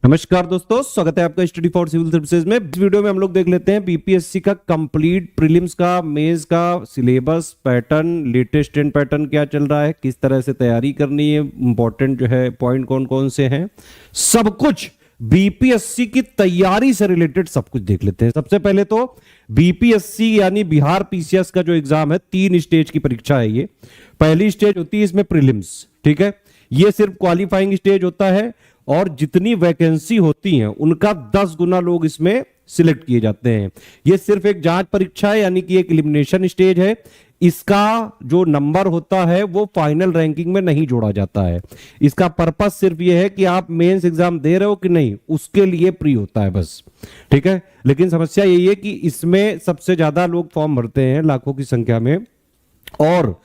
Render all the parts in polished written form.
नमस्कार दोस्तों, स्वागत है आपका स्टडी फॉर सिविल सर्विसेज में। इस वीडियो में हम लोग देख लेते हैं बीपीएससी का कंप्लीट प्रीलिम्स का, मेंस का syllabus, pattern, latest trend pattern क्या चल रहा है, किस तरह से तैयारी करनी है, इंपॉर्टेंट जो है पॉइंट कौन कौन से हैं, सब कुछ बीपीएससी की तैयारी से रिलेटेड सब कुछ देख लेते हैं। सबसे पहले तो बीपीएससी यानी बिहार पीसीएस का जो एग्जाम है, 3 स्टेज की परीक्षा है ये। पहली स्टेज होती है इसमें प्रीलिम्स, ठीक है, ये सिर्फ क्वालिफाइंग स्टेज होता है और जितनी वैकेंसी होती हैं उनका 10 गुना लोग इसमें सिलेक्ट किए जाते हैं। ये सिर्फ एक जांच परीक्षा है, यानी कि एक एलिमिनेशन स्टेज है। इसका जो नंबर होता है वो फाइनल रैंकिंग में नहीं जोड़ा जाता है। इसका पर्पस सिर्फ ये है कि आप मेंस एग्जाम दे रहे हो कि नहीं, उसके लिए प्री होता है बस, ठीक है। लेकिन समस्या यही है कि इसमें सबसे ज्यादा लोग फॉर्म भरते हैं, लाखों की संख्या में, और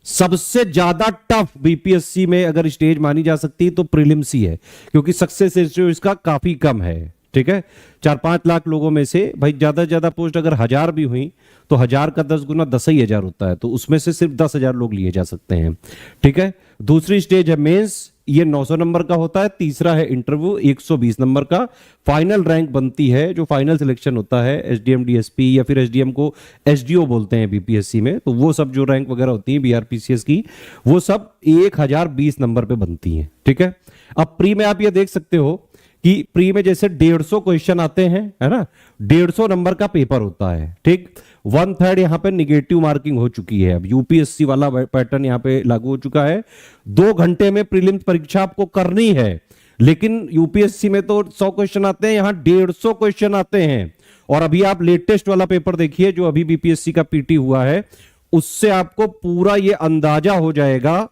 सबसे ज्यादा टफ बीपीएससी में अगर स्टेज मानी जा सकती है तो प्रीलिम्स ही है, क्योंकि सक्सेस रेशियो इसका काफी कम है, ठीक है। 4-5 लाख लोगों में से भाई ज्यादा से ज्यादा पोस्ट अगर 1000 भी हुई तो 1000 का 10 गुना 10,000 होता है, तो उसमें से सिर्फ 10,000 लोग लिए जा सकते हैं, ठीक है। दूसरी स्टेज है मेंस, ये 900 नंबर का होता है। तीसरा है इंटरव्यू, 120 नंबर का। फाइनल रैंक बनती है, जो फाइनल सिलेक्शन होता है एसडीएम डीएसपी या फिर एसडीएम को एसडीओ बोलते हैं बीपीएससी में, तो वो सब जो रैंक वगैरह होती है बीआरपीसीएस की, वो सब 1020 नंबर पे बनती है, ठीक है। अब प्री में आप ये देख सकते हो कि प्री में जैसे 150 क्वेश्चन आते हैं, है ना, 150 नंबर का पेपर होता है, ठीक। 1/3 यहां पे निगेटिव मार्किंग हो चुकी है। अब यूपीएससी वाला पैटर्न यहां पे लागू हो चुका है। 2 घंटे में प्रीलिम्स परीक्षा आपको करनी है, लेकिन यूपीएससी में तो 100 क्वेश्चन आते हैं, यहां 150 क्वेश्चन आते हैं। और अभी आप लेटेस्ट वाला पेपर देखिए जो अभी बीपीएससी का पीटी हुआ है, उससे आपको पूरा ये अंदाजा हो जाएगा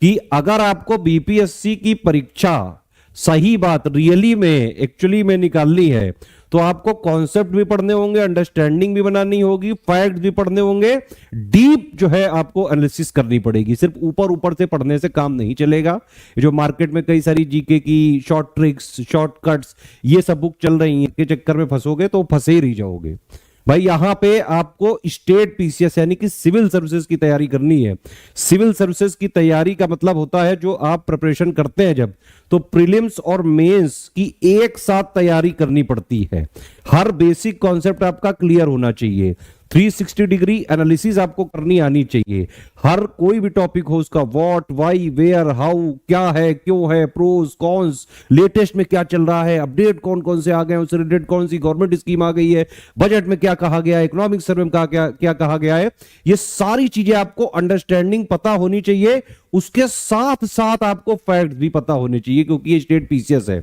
कि अगर आपको बीपीएससी की परीक्षा सही बात रियली में एक्चुअली में निकालनी है तो आपको कॉन्सेप्ट भी पढ़ने होंगे, अंडरस्टैंडिंग भी बनानी होगी, फैक्ट भी पढ़ने होंगे, डीप जो है आपको एनालिसिस करनी पड़ेगी। सिर्फ ऊपर ऊपर से पढ़ने से काम नहीं चलेगा। जो मार्केट में कई सारी जीके की शॉर्ट ट्रिक्स, शॉर्टकट्स, ये सब बुक चल रही हैं, के चक्कर में फंसोगे तो फंसे ही रह जाओगे। भाई यहां पे आपको स्टेट पीसीएस यानी कि सिविल सर्विसेज की तैयारी करनी है। सिविल सर्विसेज की तैयारी का मतलब होता है जो आप प्रिपरेशन करते हैं जब, तो प्रीलिम्स और मेंस की एक साथ तैयारी करनी पड़ती है। हर बेसिक कॉन्सेप्ट आपका क्लियर होना चाहिए, 360 डिग्री एनालिसिस आपको करनी आनी चाहिए। हर कोई भी टॉपिक हो, उसका व्हाट, व्हाई, वेयर, हाउ, क्या है, क्यों है, प्रोस कॉन्स, लेटेस्ट में क्या चल रहा है, अपडेट कौन कौन से आ गए, उससे रिलेटेड कौन सी गवर्नमेंट स्कीम आ गई है, बजट में क्या कहा गया है, इकोनॉमिक सर्वे में क्या कहा गया है, ये सारी चीजें आपको अंडरस्टैंडिंग पता होनी चाहिए। उसके साथ साथ आपको फैक्ट भी पता होने चाहिए, क्योंकि ये स्टेट पीसीएस है।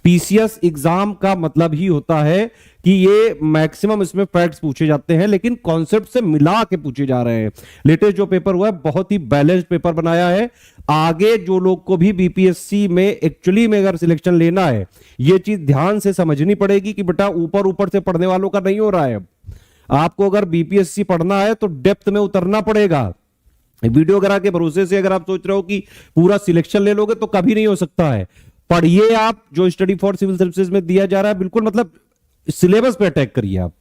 पीसीएस एग्जाम का मतलब ही होता है कि ये मैक्सिमम इसमें फैक्ट्स पूछे जाते हैं, लेकिन कॉन्सेप्ट से मिला के पूछे जा रहे हैं। लेटेस्ट जो पेपर हुआ है बहुत ही बैलेंस्ड पेपर बनाया है। आगे जो लोग को भी बीपीएससी में एक्चुअली में अगर सिलेक्शन लेना है, ये चीज ध्यान से समझनी पड़ेगी कि बेटा ऊपर ऊपर से पढ़ने वालों का नहीं हो रहा है। आपको अगर बीपीएससी पढ़ना है तो डेप्थ में उतरना पड़ेगा। वीडियो वगैरह के भरोसे से अगर आप सोच रहे हो कि पूरा सिलेक्शन ले लोगे तो कभी नहीं हो सकता है। पढ़िए, आप जो स्टडी फॉर सिविल सर्विसेज में दिया जा रहा है, बिल्कुल मतलब सिलेबस पे अटैक करिए। आप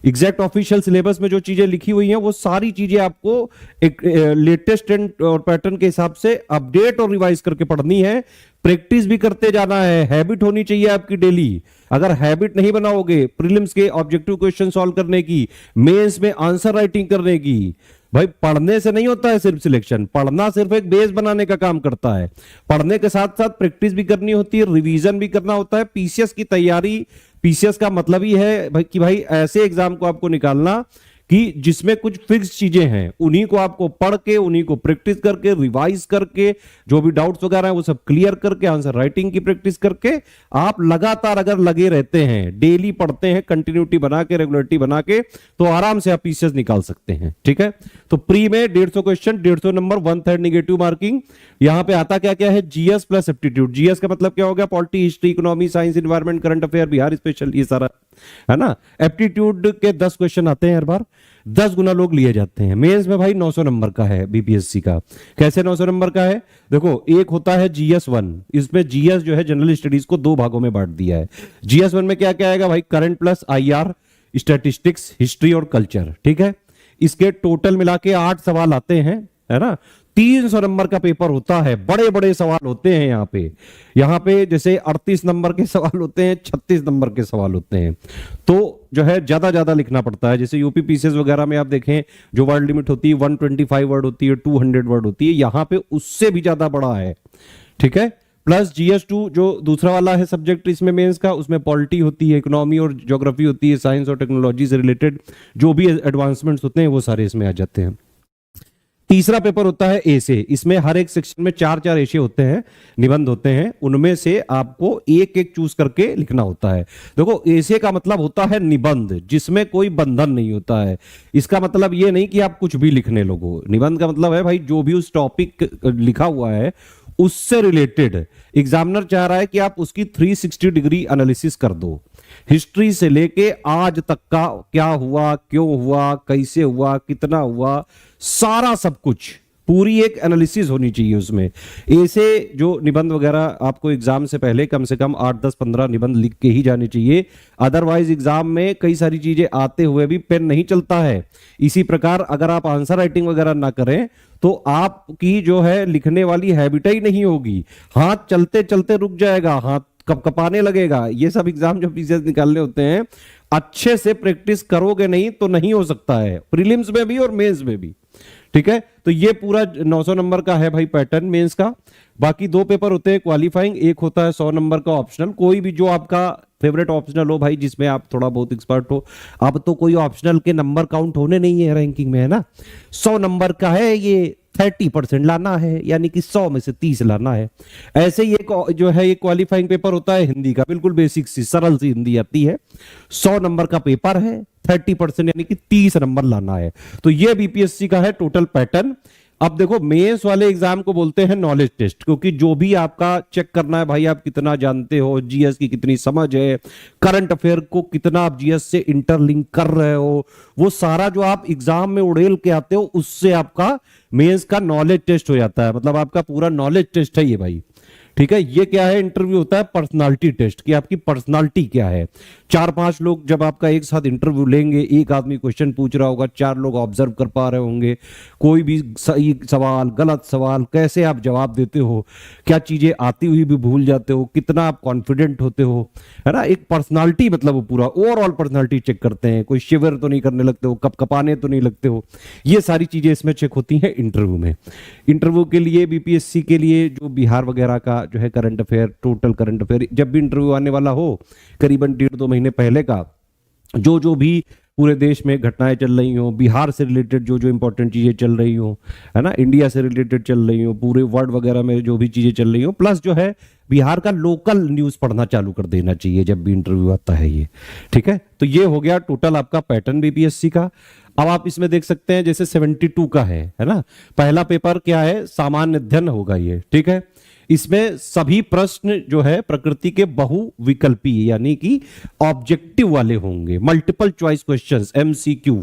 एग्जैक्ट ऑफिशियल सिलेबस में जो चीजें लिखी हुई हैं वो सारी चीजें आपको एक लेटेस्ट ट्रेंड और पैटर्न के हिसाब से अपडेट और रिवाइज करके पढ़नी है। प्रैक्टिस भी करते जाना है, हैबिट होनी चाहिए आपकी डेली। अगर हैबिट नहीं बनाओगे प्रीलिम्स के ऑब्जेक्टिव क्वेश्चन सॉल्व करने की, मेंस में आंसर राइटिंग करने की, भाई पढ़ने से नहीं होता है सिर्फ सिलेक्शन। पढ़ना सिर्फ एक बेस बनाने का काम करता है। पढ़ने के साथ साथ प्रैक्टिस भी करनी होती है, रिवीजन भी करना होता है। पीसीएस की तैयारी, पीसीएस का मतलब ही है भाई कि भाई ऐसे एग्जाम को आपको निकालना कि जिसमें कुछ फिक्स चीजें हैं, उन्हीं को आपको पढ़ के, उन्हीं को प्रैक्टिस करके, रिवाइज करके, जो भी डाउट्स वगैरह हैं वो सब क्लियर करके, आंसर राइटिंग की प्रैक्टिस करके आप लगातार अगर लगे रहते हैं, डेली पढ़ते हैं, कंटिन्यूटी बना के, रेगुलरिटी बना के, तो आराम से आप पीसीएस निकाल सकते हैं, ठीक है। तो प्री में 150 क्वेश्चन, 150 नंबर, 1/3 निगेटिव मार्किंग। यहां पे आता क्या क्या है, जीएस प्लस एप्टीट्यूड। जीएस का मतलब क्या हो गया, polity, history, economy, science, environment, current affair, Bihar special, ये सारा है ना। एप्टीट्यूड के 10 क्वेश्चन आते हैं हर बार, 10 गुना लोग लिए जाते हैं। मेंस में भाई 900 नंबर का है बीपीएससी का। कैसे 900 नंबर का है, देखो एक होता है जीएस 1, इसमें जीएस जो है जनरल स्टडीज को 2 भागों में बांट दिया है। जीएस 1 में क्या क्या आएगा भाई, current plus IR, statistics, history और कल्चर, ठीक है। इसके टोटल मिला के 8 सवाल आते हैं, है ना। 300 नंबर का पेपर होता है, बड़े बड़े सवाल होते हैं यहाँ पे जैसे 38 नंबर के सवाल होते हैं, 36 नंबर के सवाल होते हैं। तो जो है ज्यादा लिखना पड़ता है। जैसे यूपी पीसीएस वगैरह में आप देखें जो वर्ड लिमिट होती है 125 वर्ड होती है, 200 वर्ड होती है, यहाँ पे उससे भी ज्यादा बड़ा है। ठीक है, प्लस GS2 जो दूसरा वाला है सब्जेक्ट इसमें मेंस का, उसमें पॉलिटी होती है, इकोनॉमी और ज्योग्राफी होती है, साइंस और टेक्नोलॉजी से रिलेटेड जो भी एडवांसमेंट्स होते हैं वो सारे इसमें आ जाते हैं। तीसरा पेपर होता है एसे। इसमें हर एक सेक्शन में 4-4 एसे होते हैं, निबंध होते हैं, उनमें से आपको एक एक चूज करके लिखना होता है। देखो एसे का मतलब होता है निबंध, जिसमें कोई बंधन नहीं होता है। इसका मतलब ये नहीं कि आप कुछ भी लिखने लगो। निबंध का मतलब है भाई जो भी उस टॉपिक लिखा हुआ है उससे रिलेटेड एग्जामिनर चाह रहा है कि आप उसकी 360 डिग्री एनालिसिस कर दो। हिस्ट्री से लेके आज तक का क्या हुआ, क्यों हुआ, कैसे हुआ, कितना हुआ, सारा सब कुछ, पूरी एक एनालिसिस होनी चाहिए उसमें। ऐसे जो निबंध वगैरह आपको एग्जाम से पहले कम से कम 8, 10, 15 निबंध लिख के ही जाने चाहिए। अदरवाइज एग्जाम में कई सारी चीजें आते हुए भी पेन नहीं चलता है। इसी प्रकार अगर आप आंसर राइटिंग वगैरह ना करें तो आपकी जो है लिखने वाली हैबिट ही नहीं होगी। हाथ चलते चलते रुक जाएगा, हाथ कपकपाने लगेगा। ये सब एग्जाम जो पीसीएस निकालने होते हैं, अच्छे से प्रैक्टिस करोगे नहीं तो नहीं हो सकता है, प्रीलिम्स में भी और मेंस में भी। ठीक है, तो ये पूरा 900 नंबर का है भाई पैटर्न मेंस का। बाकी 2 पेपर होते हैं क्वालिफाइंग, एक होता है 100 नंबर का ऑप्शनल। कोई भी जो आपका फेवरेट ऑप्शनल हो भाई, जिसमें आप थोड़ा बहुत एक्सपर्ट हो। अब तो कोई ऑप्शनल के नंबर काउंट होने नहीं है रैंकिंग में, है ना। 100 नंबर का है, ये 30% लाना है, यानी कि 100 में से 30 लाना है। ऐसे ही एक जो है ये क्वालिफाइंग पेपर होता है हिंदी का, बिल्कुल बेसिक सी सरल सी हिंदी आती है। 100 नंबर का पेपर है, 30% यानी कि 30 नंबर लाना है। तो ये बीपीएससी का है टोटल पैटर्न। अब देखो मेंस वाले एग्जाम को बोलते हैं नॉलेज टेस्ट, क्योंकि जो भी आपका चेक करना है भाई आप कितना जानते हो, जीएस की कितनी समझ है, करंट अफेयर को कितना आप जीएस से इंटरलिंक कर रहे हो, वो सारा जो आप एग्जाम में उड़ेल के आते हो उससे आपका मेंस का नॉलेज टेस्ट हो जाता है। मतलब आपका पूरा नॉलेज टेस्ट है ये भाई। ठीक है, ये क्या है, इंटरव्यू होता है पर्सनालिटी टेस्ट कि आपकी पर्सनालिटी क्या है। 4-5 लोग जब आपका एक साथ इंटरव्यू लेंगे, एक आदमी क्वेश्चन पूछ रहा होगा, 4 लोग ऑब्जर्व कर पा रहे होंगे, कोई भी सही सवाल गलत सवाल कैसे आप जवाब देते हो, क्या चीजें आती हुई भी भूल जाते हो, कितना आप कॉन्फिडेंट होते हो, है ना। एक पर्सनालिटी मतलब वो पूरा ओवरऑल पर्सनालिटी चेक करते हैं। कोई शिविर तो नहीं करने लगते हो, कपकपाने तो नहीं लगते हो, ये सारी चीजें इसमें चेक होती हैं इंटरव्यू में। इंटरव्यू के लिए बीपीएससी के लिए जो बिहार वगैरह का जो है current affair, total current affair, जब भी इंटरव्यू आने वाला हो करीबन 1.5-2 महीने पहले का जो भी पूरे देश में घटनाएं चल रही हो, बिहार से रिलेटेड जो इंपॉर्टेंट चीजें चल रही हो, है ना, इंडिया से रिलेटेड चल रही हो, पूरे वर्ल्ड वगैरह में जो भी चीजें चल रही हो, प्लस जो है बिहार का लोकल न्यूज पढ़ना चालू कर देना चाहिए जब भी इंटरव्यू आता है ये। ठीक है, तो ये हो गया टोटल आपका पैटर्न बीपीएससी का। अब आप इसमें देख सकते हैं जैसे 72 का है ना। पहला पेपर क्या है, सामान्य अध्ययन होगा ये। ठीक है, इसमें सभी प्रश्न जो है प्रकृति के बहुविकल्पी यानी कि ऑब्जेक्टिव वाले होंगे, मल्टीपल चॉइस क्वेश्चंस, एमसीक्यू।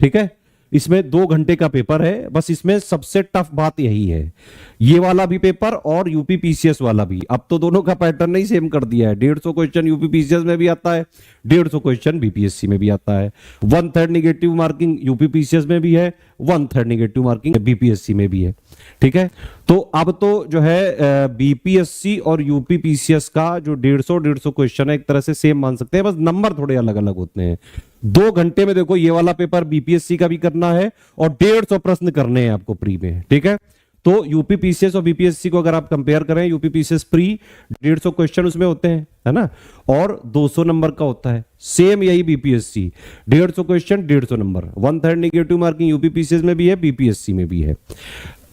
ठीक है, इसमें 2 घंटे का पेपर है। बस इसमें सबसे टफ बात यही है, ये वाला भी पेपर और यूपी पीसीएस वाला भी, अब तो दोनों का पैटर्न नहीं सेम कर दिया है। 150 क्वेश्चन यूपी पीसीएस में भी आता है, 150 क्वेश्चन बीपीएससी में भी आता है। 1/3 निगेटिव मार्किंग यूपी पीसीएस में भी है, 1/3 निगेटिव मार्किंग बीपीएससी में भी है। ठीक है, तो अब तो जो है बीपीएससी और यूपी पीसीएस का जो 150 क्वेश्चन है एक तरह से सेम मान सकते हैं, बस नंबर थोड़े अलग अलग होते हैं। 2 घंटे में देखो ये वाला पेपर बीपीएससी का भी करना है और 150 प्रश्न करने हैं आपको प्री में। ठीक है, तो यूपी पीसीएस और बीपीएससी को अगर आप कंपेयर करें, यूपी पीसीएस प्री 150 क्वेश्चन उसमें होते हैं, है ना, और 200 नंबर का होता है। सेम यही BPSC 150 question 150 number, 1/3 negative marking UP PCS में भी है, बीपीएससी में भी है।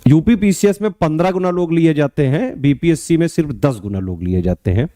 यूपी पीसीएस में 15 गुना लोग लिए जाते हैं, बीपीएससी में सिर्फ 10 गुना लोग लिए जाते हैं।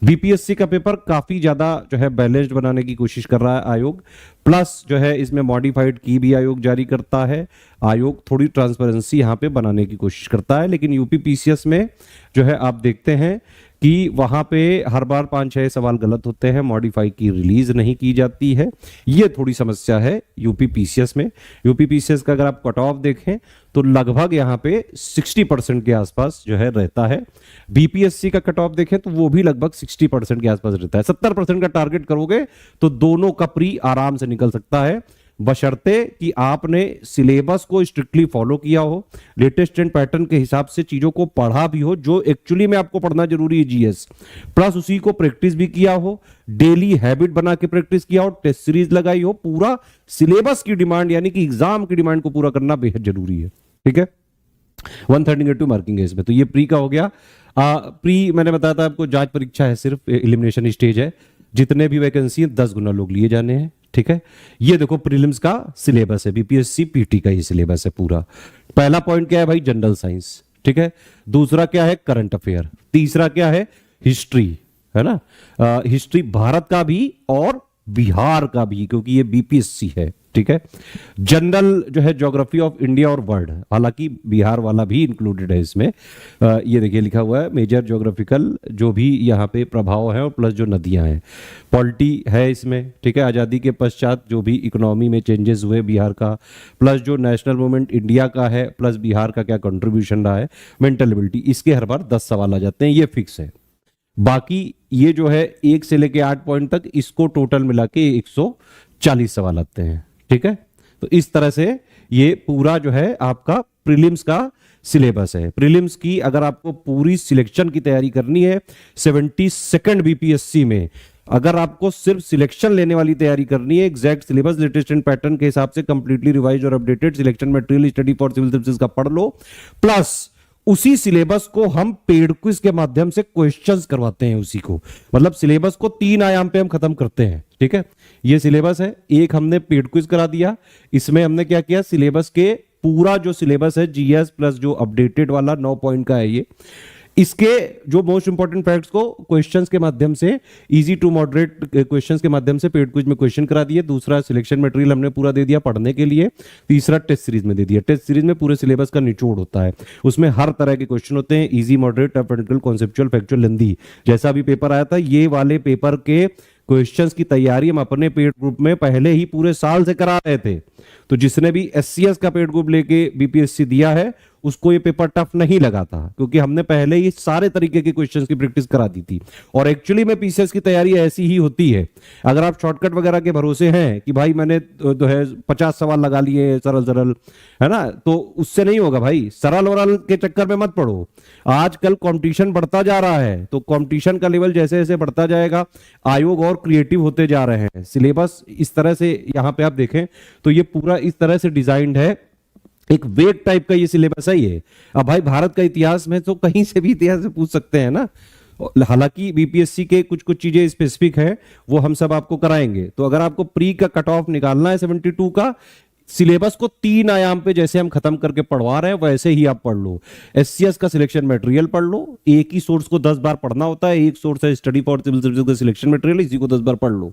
बीपीएससी का पेपर काफी ज्यादा जो है बैलेंस्ड बनाने की कोशिश कर रहा है आयोग, प्लस जो है इसमें मॉडिफाइड की भी आयोग जारी करता है। आयोग थोड़ी ट्रांसपेरेंसी यहां पे बनाने की कोशिश करता है, लेकिन यूपी पीसीएस में जो है आप देखते हैं कि वहां पे हर बार 5-6 सवाल गलत होते हैं, मॉडिफाई की रिलीज नहीं की जाती है। ये थोड़ी समस्या है यूपी पीसीएस में। यूपी पीसीएस का अगर आप कट ऑफ देखें तो लगभग यहाँ पे 60% के आसपास जो है रहता है। बीपीएससी का कट ऑफ देखें तो वो भी लगभग 60% के आसपास रहता है। 70% का टारगेट करोगे तो दोनों का प्री आराम से निकल सकता है। बशर्ते कि आपने सिलेबस को स्ट्रिक्टली फॉलो किया हो, लेटेस्ट ट्रेंड पैटर्न के हिसाब से चीजों को पढ़ा भी हो, जो एक्चुअली में आपको पढ़ना जरूरी है जीएस, प्लस उसी को प्रैक्टिस भी किया हो, डेली हैबिट बना के प्रैक्टिस किया हो, टेस्ट सीरीज लगाई हो, पूरा सिलेबस की डिमांड यानी कि एग्जाम की डिमांड को पूरा करना बेहद जरूरी है। ठीक है, 132 मार्किंग है इसमें। तो ये प्री का हो गया। प्री मैंने बताया था आपको, जांच परीक्षा है, सिर्फ एलिमिनेशन स्टेज है, जितने भी वैकेंसी है 10 गुना लोग लिए जाने हैं। ठीक है, ये देखो प्रीलिम्स का सिलेबस है, बीपीएससी पीटी का ये सिलेबस है पूरा। पहला पॉइंट क्या है भाई, जनरल साइंस। ठीक है, दूसरा क्या है, करंट अफेयर। तीसरा क्या है, हिस्ट्री, है ना, हिस्ट्री भारत का भी और बिहार का भी, क्योंकि ये बीपीएससी है। ठीक है, जनरल जो है ज्योग्राफी ऑफ इंडिया और वर्ल्ड, हालांकि बिहार वाला भी इंक्लूडेड है इसमें। ये देखिए लिखा हुआ है मेजर ज्योग्राफिकल जो भी यहाँ पे प्रभाव है, और प्लस जो नदियां हैं, पॉलिटी है इसमें। ठीक है, आज़ादी के पश्चात जो भी इकोनॉमी में चेंजेस हुए बिहार का, प्लस जो नेशनल मूवमेंट इंडिया का है, प्लस बिहार का क्या कंट्रीब्यूशन रहा है, मेंटल एबिलिटी, इसके हर बार 10 सवाल आ जाते हैं, ये फिक्स है। बाकी ये जो है 1 से लेके 8 पॉइंट तक, इसको टोटल मिला के 140 सवाल आते हैं। ठीक है, तो इस तरह से ये पूरा जो है आपका प्रीलिम्स का सिलेबस है। प्रीलिम्स की अगर आपको पूरी सिलेक्शन की तैयारी करनी है 72nd बीपीएससी में, अगर आपको सिर्फ सिलेक्शन लेने वाली तैयारी करनी है, exact syllabus latest and pattern के हिसाब से कंप्लीटली रिवाइज और updated selection material study for civil services का पढ़ लो, प्लस उसी सिलेबस को हम पेड क्विज के माध्यम से क्वेश्चंस करवाते हैं उसी को, मतलब सिलेबस को 3 आयाम पे हम खत्म करते हैं। ठीक है, ये सिलेबस है, एक हमने पेड क्विज करा दिया, इसमें हमने क्या किया, सिलेबस के पूरा जो सिलेबस है जीएस प्लस जो अपडेटेड वाला 9 पॉइंट का है, ये इसके जो मोस्ट इंपॉर्टेंट फैक्ट्स को क्वेश्चंस के माध्यम से, इजी टू मॉडरेट क्वेश्चंस के माध्यम से पेड क्विज में क्वेश्चन करा दिए। दूसरा सिलेक्शन मटेरियल हमने पूरा दे दिया पढ़ने के लिए। तीसरा टेस्ट सीरीज में दे दिया। टेस्ट सीरीज में पूरे सिलेबस का निचोड़ होता है, उसमें हर तरह के क्वेश्चन होते हैं, easy, moderate, technical, conceptual, factual, lengthy, जैसा भी पेपर आया था। ये वाले पेपर के क्वेश्चंस की तैयारी हम अपने पेड ग्रुप में पहले ही पूरे साल से करा रहे थे। तो जिसने भी एससीएस का पेड ग्रुप लेके बीपीएससी दिया है उसको ये पेपर टफ नहीं लगा था, क्योंकि हमने पहले ही सारे तरीके के क्वेश्चंस की प्रैक्टिस करा दी थी। और एक्चुअली में पीसीएस की तैयारी ऐसी ही होती है। अगर आप शॉर्टकट वगैरह के भरोसे हैं कि भाई मैंने तो है 50 सवाल लगा लिए सरल सरल, है ना, तो उससे नहीं होगा भाई। सरल वरल के चक्कर में मत पड़ो। आजकल कंपटीशन बढ़ता जा रहा है, तो कंपटीशन का लेवल जैसे जैसे बढ़ता जाएगा, आयोग और क्रिएटिव होते जा रहे हैं। सिलेबस इस तरह से यहाँ पे आप देखें तो ये पूरा इस तरह से डिजाइंड है, एक वेट टाइप का ये सिलेबस है ये। अब भाई भारत का इतिहास में तो कहीं से भी इतिहास से पूछ सकते हैं ना, हालांकि बीपीएससी के कुछ कुछ चीजें स्पेसिफिक है, वो हम सब आपको कराएंगे। तो अगर आपको प्री का कट ऑफ निकालना है 72 का, सिलेबस को 3 आयाम पे जैसे हम खत्म करके पढ़वा रहे हैं वैसे ही आप पढ़ लो। एससीएस का सिलेक्शन मटेरियल पढ़ लो, एक ही सोर्स को 10 बार पढ़ना होता है, एक सोर्स है स्टडी फॉर सिविल सर्विसेज का सिलेक्शन मटेरियल, इसी को 10 बार पढ़ लो।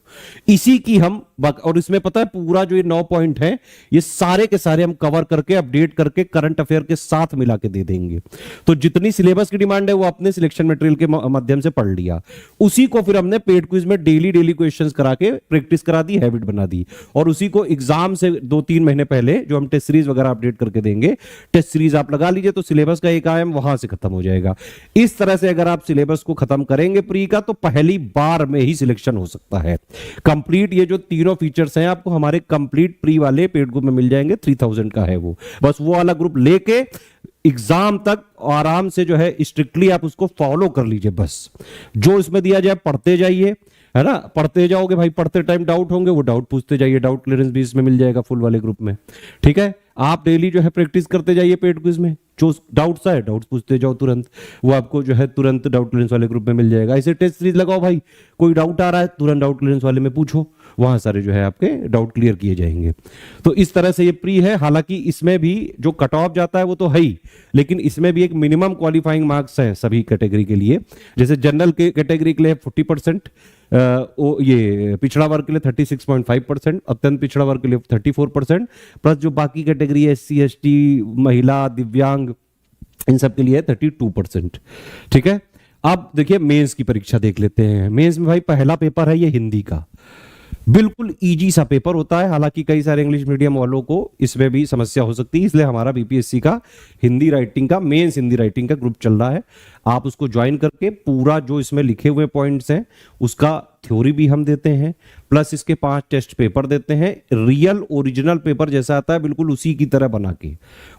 इसी की हम और इसमें पता है पूरा जो ये 9 पॉइंट है ये सारे के सारे हम कवर करके अपडेट करके करंट अफेयर के साथ मिला के दे देंगे। तो जितनी सिलेबस की डिमांड है वो अपने सिलेक्शन मटेरियल के माध्यम से पढ़ लिया, उसी को फिर हमने पेड क्विज में डेली क्वेश्चंस करा के प्रैक्टिस करा दी, हैबिट बना दी, और उसी को एग्जाम से 2-3 महीने पहले जो हम टेस्ट सीरीज वगैरह अपडेट करके देंगे, टेस्ट सीरीज आप लगा लीजिए तो सिलेबस का एक आयाम वहां से खत्म हो जाएगा। इस तरह से अगर आप सिलेबस को खत्म करेंगे प्री का, तो पहली बार में ही सिलेक्शन हो सकता है कंप्लीट। ये जो तीनों फीचर्स हैं आपको हमारे कंप्लीट प्री वाले पेड ग्रुप में मिल जाएंगे, 3000 का है वो। बस वो वाला ग्रुप लेके एग्जाम तक आराम से जो है स्ट्रिक्टली आप उसको फॉलो कर लीजिए। बस जो इसमें दिया जाए पढ़ते जाइए, है ना, पढ़ते जाओगे भाई, पढ़ते टाइम डाउट होंगे वो डाउट पूछते जाइए, डाउट क्लियरेंस भी इसमें मिल जाएगा फुल वाले ग्रुप में। ठीक है, आप डेली जो है प्रैक्टिस करते जाइए पेड क्विज में, जो डाउट्स आए डाउट्स पूछते जाओ तुरंत, वो आपको जो है तुरंत डाउट क्लियरेंस वाले ग्रुप में मिल जाएगा। ऐसे टेस्ट सीरीज लगाओ भाई, कोई डाउट आ रहा है तुरंत डाउट क्लियरेंस वाले में पूछो, वहां सारे जो है आपके डाउट क्लियर किए जाएंगे। तो इस तरह से ये प्री है। हालांकि इसमें भी जो कट ऑफ जाता है वो तो है ही, लेकिन इसमें भी एक मिनिमम क्वालिफाइंग मार्क्स है सभी कैटेगरी के लिए। जैसे जनरल के कैटेगरी के लिए 40%, ये पिछड़ा वर्ग के लिए 36.5%, अत्यंत पिछड़ा वर्ग के लिए 34%, प्लस जो बाकी कैटेगरी है SC ST, महिला, दिव्यांग, इन सब के लिए 32%। ठीक है, अब देखिए मेंस की परीक्षा देख लेते हैं। मेंस में भाई पहला पेपर है ये हिंदी का, बिल्कुल इजी सा पेपर होता है। हालांकि कई सारे इंग्लिश मीडियम वालों को इसमें भी समस्या हो सकती है, इसलिए हमारा बीपीएससी का हिंदी राइटिंग का, मेंस हिंदी राइटिंग का ग्रुप चल रहा है। आप उसको ज्वाइन करके पूरा जो इसमें लिखे हुए पॉइंट्स हैं उसका थ्योरी भी हम देते हैं, प्लस इसके 5 टेस्ट पेपर देते हैं, रियल ओरिजिनल पेपर जैसा आता है बिल्कुल उसी की तरह बना के,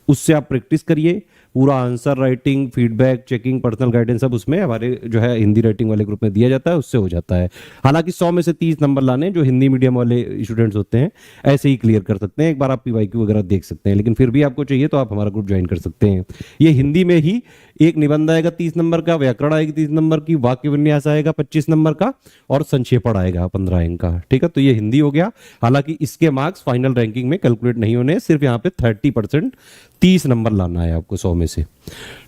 उससे आप प्रैक्टिस करिए। पूरा answer writing, feedback, checking, personal guidance सब उसमें हमारे जो है हिंदी राइटिंग वाले ग्रुप में दिया जाता है, उससे हो जाता है। हालांकि 100 में से 30 नंबर लाने जो हिंदी मीडियम वाले स्टूडेंट्स होते हैं ऐसे ही क्लियर कर सकते हैं, एक बार आप पीवाईक्यू वगैरह देख सकते हैं, लेकिन फिर भी आपको चाहिए तो आप हमारा ग्रुप ज्वाइन कर सकते हैं। ये हिंदी में ही एक निबंध आएगा 30 नंबर का, व्याकरण आएगी 30 नंबर की, वाक्य विन्यास आएगा 25 नंबर का, और संक्षेपण आएगा 15 अंक का। ठीक है, तो ये हिंदी हो गया। हालांकि इसके मार्क्स फाइनल रैंकिंग में कैलकुलेट नहीं होने, सिर्फ यहाँ पे 30% 30 नंबर लाना है आपको 100 में से।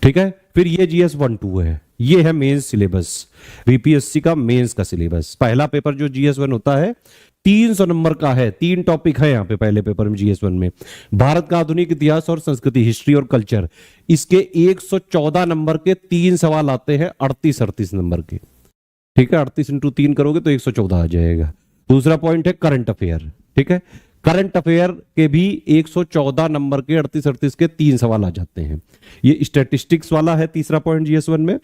ठीक है, फिर ये GS 1-2 है, ये है मेंस सिलेबस, बीपीएससी का मेंस का सिलेबस। पहला पेपर जो GS 1 होता है 300 नंबर का है, 3 टॉपिक है यहाँ पे पहले पेपर में GS 1 में। भारत का आधुनिक इतिहास और संस्कृति, हिस्ट्री और कल्चर, इसके 114 नंबर के 3 सवाल आते हैं 38 नंबर के। ठीक है, 38 × 3 करोगे तो 114 आ जाएगा। दूसरा पॉइंट है करंट अफेयर। ठीक है, करंट अफेयर के भी 114 नंबर के 38 के 3 सवाल आ जाते हैं। ये स्टैटिस्टिक्स वाला है तीसरा पॉइंट GS 1 में,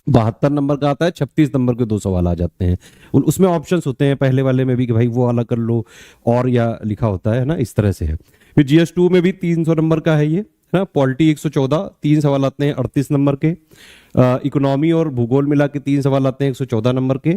72 नंबर का आता है, 36 नंबर के 2 सवाल आ जाते हैं। उसमें ऑप्शंस होते हैं पहले वाले में भी कि भाई वो वाला कर लो, और या लिखा होता है ना, इस तरह से है। फिर GS 2 में भी 300 नंबर का है ये, है ना। पॉलिटी 114, 3 सवाल आते हैं 38 नंबर के। इकोनॉमी और भूगोल मिला के 3 सवाल आते हैं 114 नंबर के,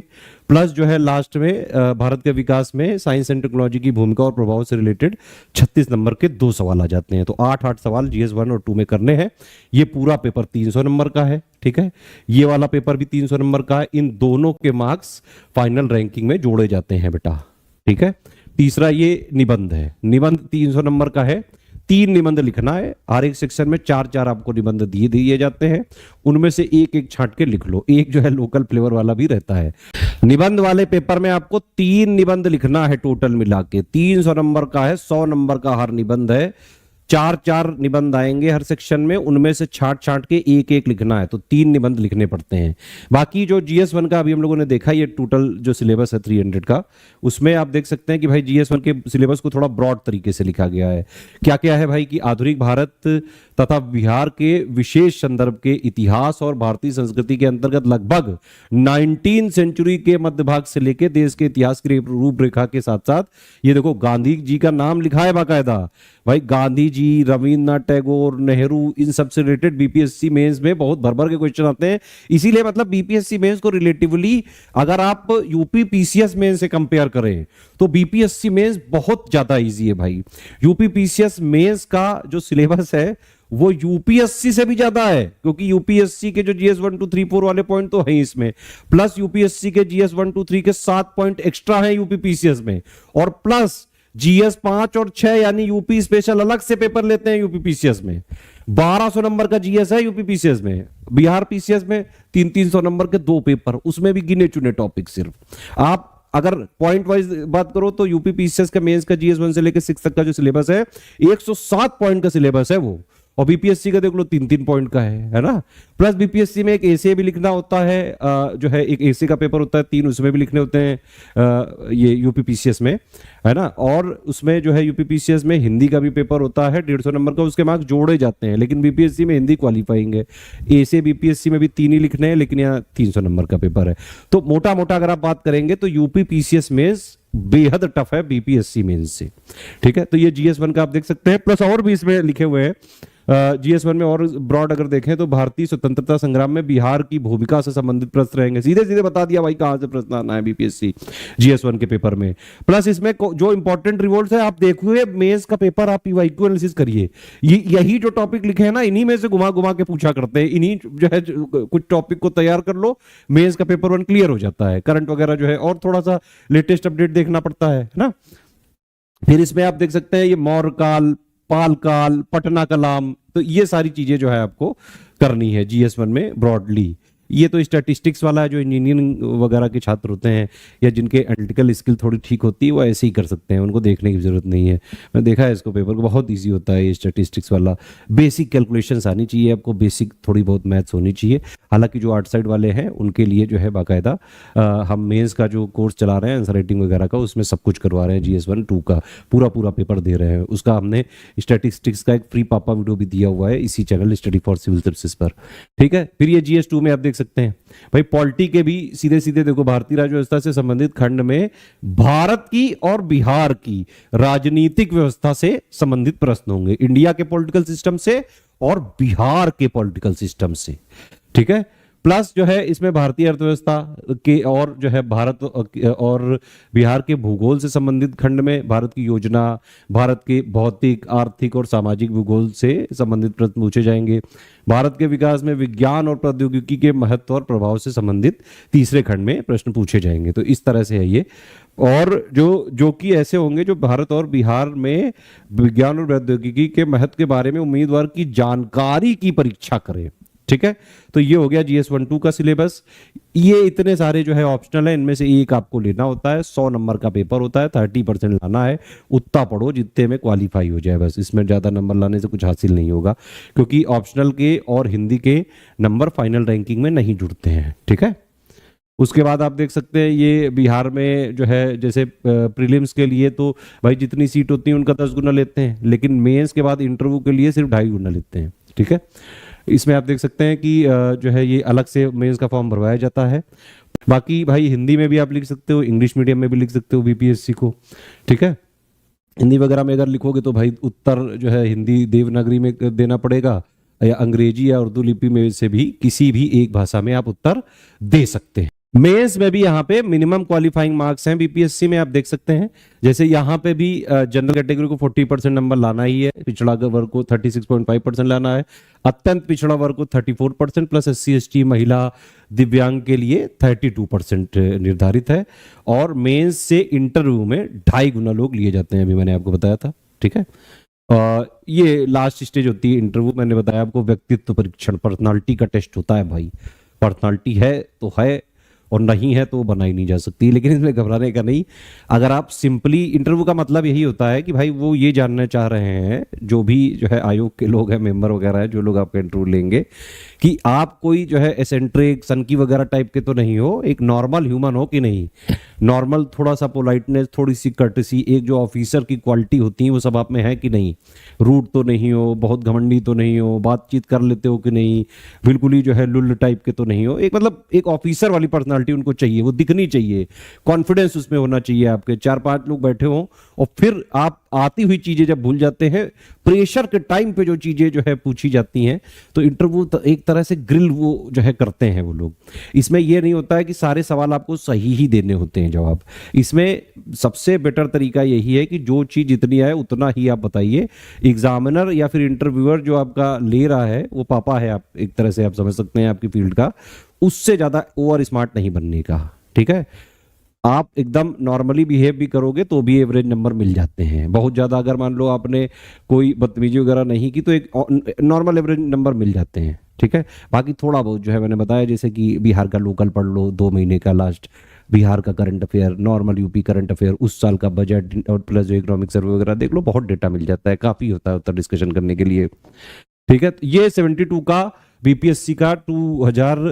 प्लस जो है लास्ट में भारत के विकास में साइंस एंड टेक्नोलॉजी की भूमिका और प्रभाव से रिलेटेड 36 नंबर के 2 सवाल आ जाते हैं। तो 8 सवाल GS 1 और 2 में करने हैं। ये पूरा पेपर 300 नंबर का है। ठीक है, ये वाला पेपर भी 300 नंबर का है। इन दोनों के मार्क्स फाइनल रैंकिंग में जोड़े जाते हैं बेटा। ठीक है, तीसरा ये निबंध है, निबंध 300 नंबर का है। 3 निबंध लिखना है, हर एक सेक्शन में 4-4 आपको निबंध दिए जाते हैं, उनमें से एक छांट के लिख लो। एक जो है लोकल फ्लेवर वाला भी रहता है। निबंध वाले पेपर में आपको 3 निबंध लिखना है, टोटल मिला के 300 नंबर का है, 100 नंबर का हर निबंध है। 4-4 निबंध आएंगे हर सेक्शन में, उनमें से छांट के एक लिखना है, तो 3 निबंध लिखने पड़ते हैं। बाकी जो GS 1 का अभी हम लोगों ने देखा, ये टोटल जो सिलेबस है 300 का, उसमें आप देख सकते हैं कि भाई GS 1 के सिलेबस को थोड़ा ब्रॉड तरीके से लिखा गया है। क्या क्या है भाई कि आधुनिक भारत तथा बिहार के विशेष संदर्भ के इतिहास और भारतीय संस्कृति के अंतर्गत लगभग 19 सेंचुरी के मध्य भाग से लेकर देश के इतिहास की रूपरेखा के साथ साथ ये देखो गांधी जी का नाम लिखा है बाकायदा। भाई गांधी जी, रविन्द्रनाथ टैगोर, नेहरू, इन सब से रिलेटेड बीपीएससी मेंस में बहुत भर के क्वेश्चन आते हैं। इसीलिए मतलब बीपीएससी मेंस को रिलेटिवली अगर आप यूपी पीसीएस मेंस से कंपेयर करें तो बीपीएससी मेंस बहुत ज्यादा इजी है भाई। यूपी पीसीएस मेंस का जो सिलेबस है वो यूपीएससी से भी ज्यादा है, क्योंकि यूपीएससी के जो GS 1 2 3 4 वाले पॉइंट तो है इसमें, प्लस यूपीएससी के GS 1 2 3 के 7 पॉइंट एक्स्ट्रा है यूपी पीसीएस में, और प्लस GS 5 और 6 यानी यूपी स्पेशल अलग से पेपर लेते हैं यूपी पीसीएस में। 1200 नंबर का GS है यूपी पीसीएस में। बिहार पीसीएस में 300 नंबर के 2 पेपर, उसमें भी गिने चुने टॉपिक। सिर्फ आप अगर पॉइंट वाइज बात करो तो यूपी पीसीएस का मेंस का GS 1 से लेकर 6 तक का जो सिलेबस है 107 पॉइंट का सिलेबस है वो, और बीपीएससी का देख लो 3-3 पॉइंट का है ना। प्लस बीपीएससी में एक एसे भी लिखना होता है, जो है एक एसे का पेपर होता है 3, उसमें भी लिखने होते हैं ये यूपी पीसीएस में, है ना। और उसमें जो है यूपी पीसीएस में हिंदी का भी पेपर होता है 150 नंबर का, उसके मार्क्स जोड़े जाते हैं, लेकिन बीपीएससी में हिंदी क्वालिफाइंग है। एसे बीपीएससी में भी 3 ही लिखने हैं, लेकिन यहाँ 300 नंबर का पेपर है। तो मोटा मोटा अगर आप बात करेंगे तो यूपी पीसीएस मेंस बेहद टफ है बीपीएससी मेंस से। ठीक है, तो ये GS 1 का आप देख सकते हैं, प्लस और भी इसमें लिखे हुए हैं। GS 1 में और ब्रॉड अगर देखें तो भारतीय स्वतंत्रता संग्राम में बिहार की भूमिका से संबंधित प्रश्न रहेंगे। सीधे सीधे बता दिया भाई कहां से प्रश्न आना है बीपीएससी GS 1 के पेपर में। प्लस इसमें जो इंपॉर्टेंट रिवोल्ट्स है आप देखिए, मेंस का पेपर आप पीवाईक्यू एनालिसिस करिए, यही जो टॉपिक लिखे हैं ना इन्हीं में से घुमा घुमा के पूछा करते हैं। इन्हीं जो है कुछ टॉपिक को तैयार कर लो, मेंस का पेपर 1 क्लियर हो जाता है। करंट वगैरह जो है और थोड़ा सा लेटेस्ट अपडेट देखना पड़ता है ना। फिर इसमें आप देख सकते हैं ये मौर्य काल, पाल काल, पटना कलाम, तो ये सारी चीजें जो है आपको करनी है GS 1 में ब्रॉडली। ये तो स्टैटिस्टिक्स वाला है, जो इंजीनियरिंग वगैरह के छात्र होते हैं या जिनके एनालिटिकल स्किल थोड़ी ठीक होती है वो ऐसे ही कर सकते हैं, उनको देखने की जरूरत नहीं है। मैं देखा है इसको पेपर को, बहुत इजी होता है ये स्टैटिस्टिक्स वाला। बेसिक कैलकुलेशंस आनी चाहिए आपको, बेसिक थोड़ी बहुत मैथ्स होनी चाहिए। हालांकि जो आर्ट साइड वाले हैं उनके लिए जो है बाकायदा हम मेंस का जो कोर्स चला रहे हैं आंसर राइटिंग वगैरह का, उसमें सब कुछ करवा रहे हैं। GS 1 2 का पूरा पेपर दे रहे हैं। उसका हमने स्टैटिस्टिक्स का एक फ्री पापा वीडियो भी दिया हुआ है इसी channel study for civil services पर। ठीक है, फिर ये GS 2 में आप देख सकते हैं भाई, पॉलिटी के भी सीधे सीधे देखो, भारतीय राज्य व्यवस्था से संबंधित खंड में भारत की और बिहार की राजनीतिक व्यवस्था से संबंधित प्रश्न होंगे, इंडिया के पॉलिटिकल सिस्टम से और बिहार के पॉलिटिकल सिस्टम से, ठीक है। प्लस जो है इसमें भारतीय अर्थव्यवस्था के और जो है भारत और बिहार के भूगोल से संबंधित खंड में भारत की योजना, भारत के भौतिक, आर्थिक और सामाजिक भूगोल से संबंधित प्रश्न पूछे जाएंगे। भारत के विकास में विज्ञान और प्रौद्योगिकी के महत्व और प्रभाव से संबंधित तीसरे खंड में प्रश्न पूछे जाएंगे। तो इस तरह से है ये, और जो कि ऐसे होंगे जो भारत और बिहार में विज्ञान और प्रौद्योगिकी के महत्व के बारे में उम्मीदवार की जानकारी की परीक्षा करें, ठीक है। तो ये हो गया GS 1-2 का सिलेबस। ये इतने सारे जो है ऑप्शनल है, इनमें से एक आपको लेना होता है, 100 नंबर का पेपर होता है, 30% लाना है, उतना पढ़ो जितने में क्वालिफाई हो जाए बस, इसमें ज्यादा नंबर लाने से कुछ हासिल नहीं होगा, क्योंकि ऑप्शनल के और हिंदी के नंबर फाइनल रैंकिंग में नहीं जुड़ते हैं, ठीक है। उसके बाद आप देख सकते हैं ये बिहार में जो है जैसे प्रीलिम्स के लिए तो भाई जितनी सीट होती है उनका 10 गुना लेते हैं, लेकिन मेंस के बाद इंटरव्यू के लिए सिर्फ 2.5 गुना लेते हैं, ठीक है। इसमें आप देख सकते हैं कि जो है ये अलग से मेंस का फॉर्म भरवाया जाता है। बाकी भाई हिंदी में भी आप लिख सकते हो, इंग्लिश मीडियम में भी लिख सकते हो BPSC को, ठीक है। हिंदी वगैरह में अगर लिखोगे तो भाई उत्तर जो है हिंदी देवनागरी में देना पड़ेगा, या अंग्रेजी या उर्दू लिपि में से भी किसी भी एक भाषा में आप उत्तर दे सकते हैं। मेंस में भी यहाँ पे मिनिमम क्वालिफाइंग मार्क्स हैं BPSC में, आप देख सकते हैं। जैसे यहाँ पे भी जनरल कैटेगरी को 40% नंबर लाना ही है, पिछड़ा वर्ग को 36.5% लाना है, अत्यंत पिछड़ा वर्ग को 34% प्लस SC ST महिला दिव्यांग के लिए 32% निर्धारित है। और मेंस से इंटरव्यू में 2.5 गुना लोग लिए जाते हैं, अभी मैंने आपको बताया था, ठीक है। ये लास्ट स्टेज होती है इंटरव्यू, मैंने बताया आपको व्यक्तित्व परीक्षण, पर्सनालिटी का टेस्ट होता है भाई, पर्सनालिटी है तो है और नहीं है तो वो बनाई नहीं जा सकती, लेकिन इसमें घबराने का नहीं। अगर आप सिंपली, इंटरव्यू का मतलब यही होता है कि भाई वो ये जानना चाह रहे हैं, जो भी जो है आयोग के लोग हैं, मेंबर वगैरह है, जो लोग आपका इंटरव्यू लेंगे, कि आप कोई जो है एसेंट्रिक सनकी वगैरह टाइप के तो नहीं हो, एक नॉर्मल ह्यूमन हो कि नहीं, नॉर्मल थोड़ा सा पोलाइटनेस, थोड़ी सी कर्टसी, एक जो ऑफिसर की क्वालिटी होती है वो सब आप में है कि नहीं, रूट तो नहीं हो, बहुत घमंडी तो नहीं हो, बातचीत कर लेते हो कि नहीं, बिल्कुल ही जो है लुल्ल टाइप के तो नहीं हो, एक मतलब एक ऑफिसर वाली पर्सनालिटी उनको चाहिए, वो दिखनी चाहिए, कॉन्फिडेंस उसमें होना चाहिए आपके। 4-5 लोग बैठे हों और फिर आप आती हुई चीजें जब भूल जाते हैं, प्रेशर के टाइम पे जो चीजें जो है पूछी जाती हैं, तो इंटरव्यू एक तरह से ग्रिल वो जो है करते हैं वो लोग। इसमें ये नहीं होता है कि सारे सवाल आपको सही ही देने होते हैं जवाब, इसमें सबसे बेटर तरीका यही है कि जो चीज जितनी आए उतना ही आप बताइए। एग्जामिनर या फिर इंटरव्यूअर जो आपका ले रहा है वो पापा है, आप एक तरह से आप समझ सकते हैं आपकी फील्ड का, उससे ज्यादा ओवर स्मार्ट नहीं बनने का, ठीक है। आप एकदम नॉर्मली बिहेव भी करोगे तो भी एवरेज नंबर मिल जाते हैं। बहुत ज़्यादा अगर मान लो आपने कोई बदतमीजी वगैरह नहीं की तो एक नॉर्मल एवरेज नंबर मिल जाते हैं, ठीक है। बाकी थोड़ा बहुत जो है मैंने बताया, जैसे कि बिहार का लोकल पढ़ लो 2 महीने का लास्ट, बिहार का current affair, normal UP current affair, उस साल का बजट और प्लस जो इकोनॉमिक सर्वे वगैरह देख लो, बहुत डेटा मिल जाता है, काफ़ी होता है उत्तर डिस्कशन करने के लिए, ठीक है। ये 72 का BPSC का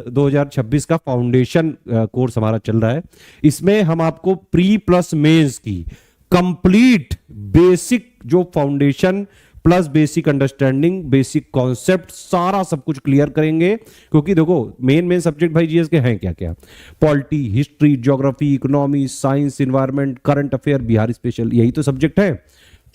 2026 का फाउंडेशन कोर्स हमारा चल रहा है। इसमें हम आपको प्री प्लस मेंस की कंप्लीट बेसिक जो foundation plus basic understanding, basic concept, सारा सब कुछ क्लियर करेंगे। क्योंकि देखो मेन सब्जेक्ट भाई GS के हैं क्या क्या, polity, history, geography, economy, science, environment, current affair, Bihar special, यही तो सब्जेक्ट है।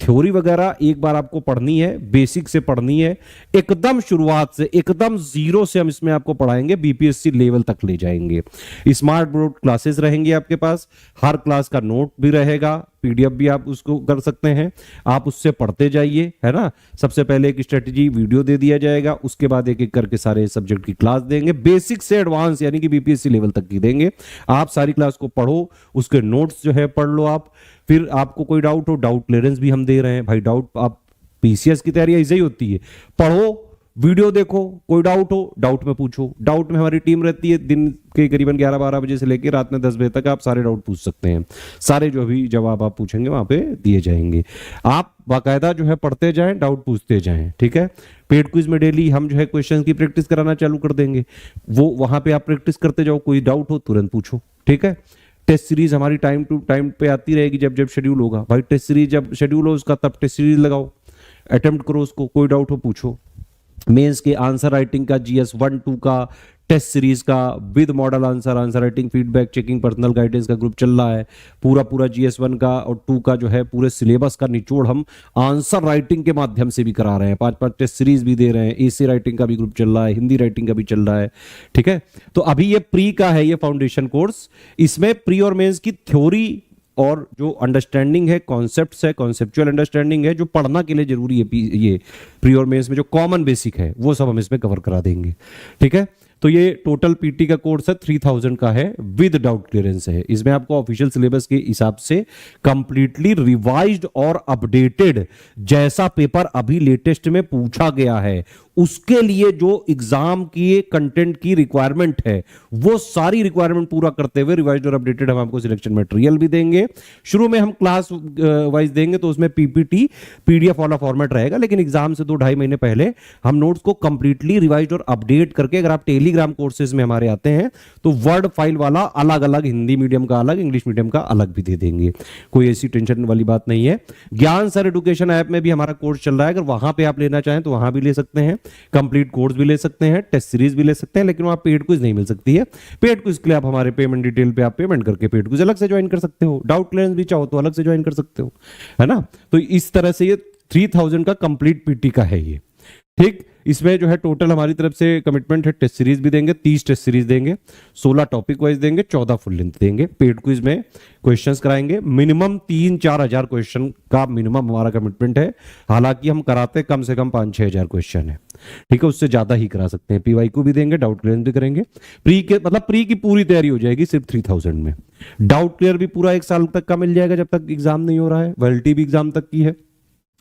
थ्योरी वगैरह एक बार आपको पढ़नी है, बेसिक से पढ़नी है, एकदम शुरुआत से, एकदम जीरो से हम इसमें आपको पढ़ाएंगे, BPSC लेवल तक ले जाएंगे। स्मार्ट बोर्ड क्लासेस रहेंगी आपके पास, हर क्लास का नोट भी रहेगा, PDF भी आप उसको कर सकते हैं, आप उससे पढ़ते जाइए, है ना। सबसे पहले एक स्ट्रेटेजी वीडियो दे दिया जाएगा, उसके बाद एक एक करके सारे सब्जेक्ट की क्लास देंगे, बेसिक से एडवांस यानी कि BPSC लेवल तक की देंगे। आप सारी क्लास को पढ़ो, उसके नोट्स जो है पढ़ लो आप, फिर आपको कोई डाउट हो, डाउट क्लियरेंस भी हम दे रहे हैं भाई। डाउट आप PCS की तैयारी ऐसे ही होती है, पढ़ो, वीडियो देखो, कोई डाउट हो डाउट में पूछो। डाउट में हमारी टीम रहती है, दिन के करीबन 11-12 बजे से लेकर रात में 10 बजे तक आप सारे डाउट पूछ सकते हैं। सारे जो भी जवाब आप पूछेंगे वहां पे दिए जाएंगे। आप बाकायदा जो है पढ़ते जाएं, डाउट पूछते जाएं, ठीक है। पेड क्विज में डेली हम जो है क्वेश्चन की प्रैक्टिस कराना चालू कर देंगे, वो वहां पे आप प्रैक्टिस करते जाओ, कोई डाउट हो तुरंत पूछो, ठीक है। टेस्ट सीरीज हमारी टाइम टू टाइम पे आती रहेगी, जब जब शेड्यूल होगा भाई, टेस्ट सीरीज जब शेड्यूल हो उसका तब टेस्ट सीरीज लगाओ, अटेम्प्ट करो उसको, कोई डाउट हो पूछो। मेंस के आंसर राइटिंग का GS 1-2 का टेस्ट सीरीज का with model answer, answer writing, feedback, checking, personal guidance का ग्रुप चल रहा है। पूरा पूरा GS1 का और 2 का जो है पूरे सिलेबस का निचोड़ हम आंसर राइटिंग के माध्यम से भी करा रहे हैं। 5-5 टेस्ट सीरीज भी दे रहे हैं। AC राइटिंग का भी ग्रुप चल रहा है, हिंदी राइटिंग का भी चल रहा है। ठीक है, तो अभी ये प्री का है, ये फाउंडेशन कोर्स। इसमें प्री और मेंस की थ्योरी और जो अंडरस्टैंडिंग है, कॉन्सेप्ट्स है, कॉन्सेप्चुअल अंडरस्टैंडिंग है, जो पढ़ना के लिए जरूरी है, ये प्री और मेंस में जो कॉमन बेसिक है वो सब हम इसमें कवर करा देंगे। ठीक है, तो ये टोटल PT का कोर्स है 3000 का है, विद डाउट क्लियरेंस है। इसमें आपको ऑफिशियल सिलेबस के हिसाब से कंप्लीटली रिवाइज्ड और अपडेटेड, जैसा पेपर अभी लेटेस्ट में पूछा गया है उसके लिए जो एग्जाम की कंटेंट की रिक्वायरमेंट है वो सारी रिक्वायरमेंट पूरा करते हुए रिवाइज्ड और अपडेटेड हम आपको सिलेक्शन मटेरियल भी देंगे। शुरू में हम क्लास वाइज देंगे तो उसमें PPT PDF वाला फॉर्मेट रहेगा, लेकिन एग्जाम से 2-2.5 महीने पहले हम नोट्स को कंप्लीटली रिवाइज्ड और अपडेट करके, अगर आप टेलीग्राम कोर्सेज में हमारे आते हैं तो वर्ड फाइल वाला अलग अलग, हिंदी मीडियम का अलग, इंग्लिश मीडियम का अलग भी दे देंगे। कोई ऐसी टेंशन वाली बात नहीं है। ज्ञान सर एजुकेशन ऐप में भी हमारा कोर्स चल रहा है, अगर वहां पे आप लेना चाहें तो वहां भी ले सकते हैं। कंप्लीट कोर्स भी ले सकते हैं, टेस्ट सीरीज भी ले सकते हैं, लेकिन वहां पेड क्विज नहीं मिल सकती है। पेड क्विज के लिए आप हमारे पेमेंट डिटेल पे आप पेमेंट करके पेड क्विज अलग से ज्वाइन कर सकते हो। डाउट क्लियरेंस भी चाहो तो अलग से ज्वाइन कर सकते हो, है ना। तो इस तरह से ये 3000 का कंप्लीट PT का है ये। ठीक, इसमें जो है टोटल हमारी तरफ से कमिटमेंट है, टेस्ट सीरीज भी देंगे, 30 टेस्ट सीरीज देंगे, 16 टॉपिक वाइज देंगे, 14 फुल लेंथ देंगे। पेड क्विज में क्वेश्चंस कराएंगे, मिनिमम 3-4 हजार क्वेश्चन का मिनिमम हमारा कमिटमेंट है। हालांकि हम कराते कम से कम 5-6 हजार क्वेश्चन है। ठीक है, उससे ज्यादा ही करा सकते हैं। PYQ भी देंगे, डाउट क्लियर भी करेंगे। प्री के मतलब प्री की पूरी तैयारी हो जाएगी सिर्फ 3000 में। डाउट क्लियर भी पूरा 1 साल तक का मिल जाएगा जब तक एग्जाम नहीं हो रहा है। वैलिडिटी भी एग्जाम तक की है।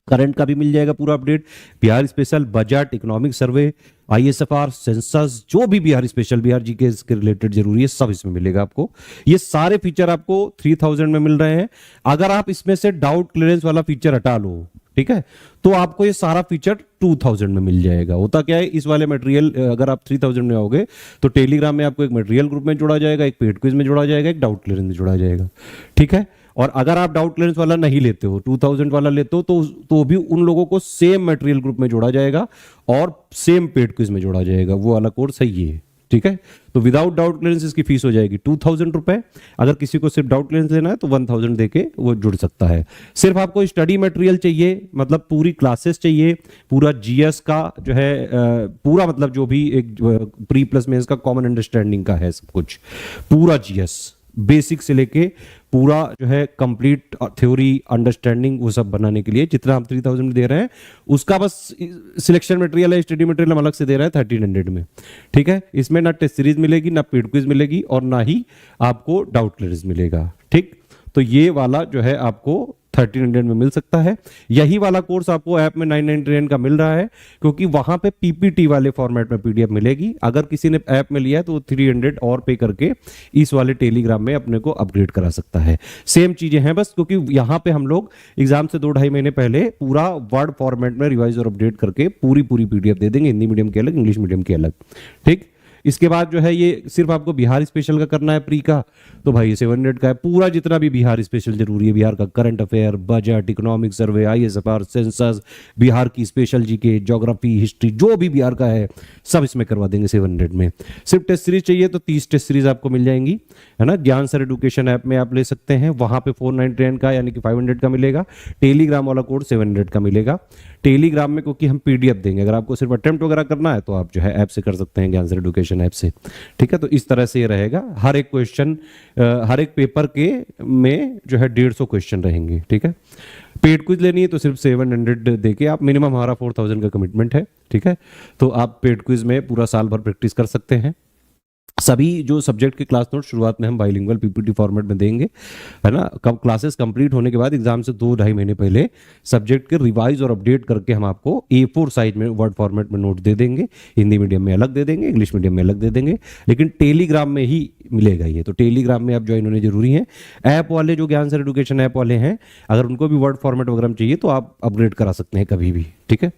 करंट का भी मिल जाएगा पूरा update, Bihar special, budget, economic survey, ISFR, census, जो भी बिहार स्पेशल, बिहार GK के रिलेटेड जरूरी है, सब इसमें मिलेगा आपको। ये सारे फीचर आपको 3000 में मिल रहे हैं। अगर आप इसमें से डाउट क्लियरेंस वाला फीचर हटा लो, ठीक है, तो आपको ये सारा फीचर 2000 में मिल जाएगा। होता क्या है, इस वाले मटेरियल अगर आप 3000 में आओगे तो टेलीग्राम में आपको एक मटेरियल ग्रुप में जोड़ा जाएगा, एक पेड क्विज में जोड़ा जाएगा, एक डाउट क्लियरेंस में जोड़ा जाएगा। ठीक है, और अगर आप डाउट क्लियरेंस वाला नहीं लेते हो, 2000 वाला लेते हो, तो भी उन लोगों को सेम मटेरियल ग्रुप में जोड़ा जाएगा और सेम पेड क्विज में जोड़ा जाएगा। वो वाला कोर्स सही है। ठीक है, तो विदाउट डाउट क्लियरेंस इसकी फीस हो जाएगी 2000 रुपए। अगर किसी को सिर्फ डाउट क्लियरेंस लेना है तो 1000 देके वो जुड़ सकता है। सिर्फ आपको स्टडी मटेरियल चाहिए, मतलब पूरी क्लासेस चाहिए, पूरा GS का जो है पूरा, मतलब जो भी एक प्री प्लस मेंस का कॉमन अंडरस्टैंडिंग का है, सब कुछ पूरा GS बेसिक से लेके पूरा जो है कंप्लीट थ्योरी अंडरस्टैंडिंग, वो सब बनाने के लिए जितना हम 3000 में दे रहे हैं उसका बस सिलेक्शन मटेरियल है, स्टडी मटेरियल हम अलग से दे रहे हैं 1300 में। ठीक है, इसमें ना टेस्ट सीरीज मिलेगी, ना पेड क्विज मिलेगी, और ना ही आपको डाउट क्लियरेंस मिलेगा। ठीक, तो ये वाला जो है आपको 1300 में मिल सकता है। यही वाला कोर्स आपको ऐप में 999 का मिल रहा है, क्योंकि वहां पे PPT वाले फॉर्मेट में PDF मिलेगी। अगर किसी ने ऐप में लिया है तो 300 और पे करके इस वाले टेलीग्राम में अपने को अपग्रेड करा सकता है। सेम चीजें हैं बस, क्योंकि यहां पे हम लोग एग्जाम से 2-2.5 महीने पहले पूरा वर्ड फॉर्मेट में रिवाइज और अपडेट करके पूरी PDF दे देंगे, हिंदी मीडियम के अलग, इंग्लिश मीडियम के अलग। ठीक, इसके बाद जो है ये सिर्फ आपको बिहार स्पेशल का करना है प्री का, तो भाई 700 का है। पूरा जितना भी बिहार स्पेशल जरूरी है, बिहार का current affair, budget, economic survey, ISFR, census, Bihar की स्पेशल GK, ज्योग्राफी, हिस्ट्री, जो भी बिहार का है सब इसमें करवा देंगे 700 में। सिर्फ टेस्ट सीरीज चाहिए तो 30 टेस्ट सीरीज आपको मिल जाएंगी, है ना। ज्ञान सर एजुकेशन ऐप में आप ले सकते हैं, वहां पे 499 का यानी कि 500 का मिलेगा। टेलीग्राम वाला कोड 700 का मिलेगा। टेलीग्राम में क्योंकि हम PDF देंगे, अगर आपको सिर्फ अटेम्प्ट वगैरह करना है तो आप जो है ऐप से कर सकते हैं, ज्ञान सर एजुकेशन ऐप से। ठीक है, तो इस तरह से ये रहेगा। हर एक क्वेश्चन, हर एक पेपर के में जो है 150 क्वेश्चन रहेंगे। ठीक है, पेड क्विज लेनी है तो सिर्फ 700 देके आप, मिनिमम हमारा 4000 का कमिटमेंट है। ठीक है, तो आप पेड क्विज में पूरा साल भर प्रैक्टिस कर सकते हैं। सभी जो सब्जेक्ट के क्लास नोट शुरुआत में हम बाइलिंगुअल PPT फॉर्मेट में देंगे, है ना। कब क्लासेस कंप्लीट होने के बाद एग्जाम से 2-2.5 महीने पहले सब्जेक्ट के रिवाइज और अपडेट करके हम आपको A4 साइज में वर्ड फॉर्मेट में नोट दे देंगे। हिंदी मीडियम में अलग दे देंगे, इंग्लिश मीडियम में अलग दे देंगे, लेकिन टेलीग्राम में ही मिलेगा ये। तो टेलीग्राम में आप ज्वाइन होने जरूरी है। ऐप वाले जो ज्ञान सर एजुकेशन ऐप वाले हैं, अगर उनको भी वर्ड फॉर्मेट वगैरह चाहिए तो आप अपग्रेड करा सकते हैं कभी भी। ठीक है,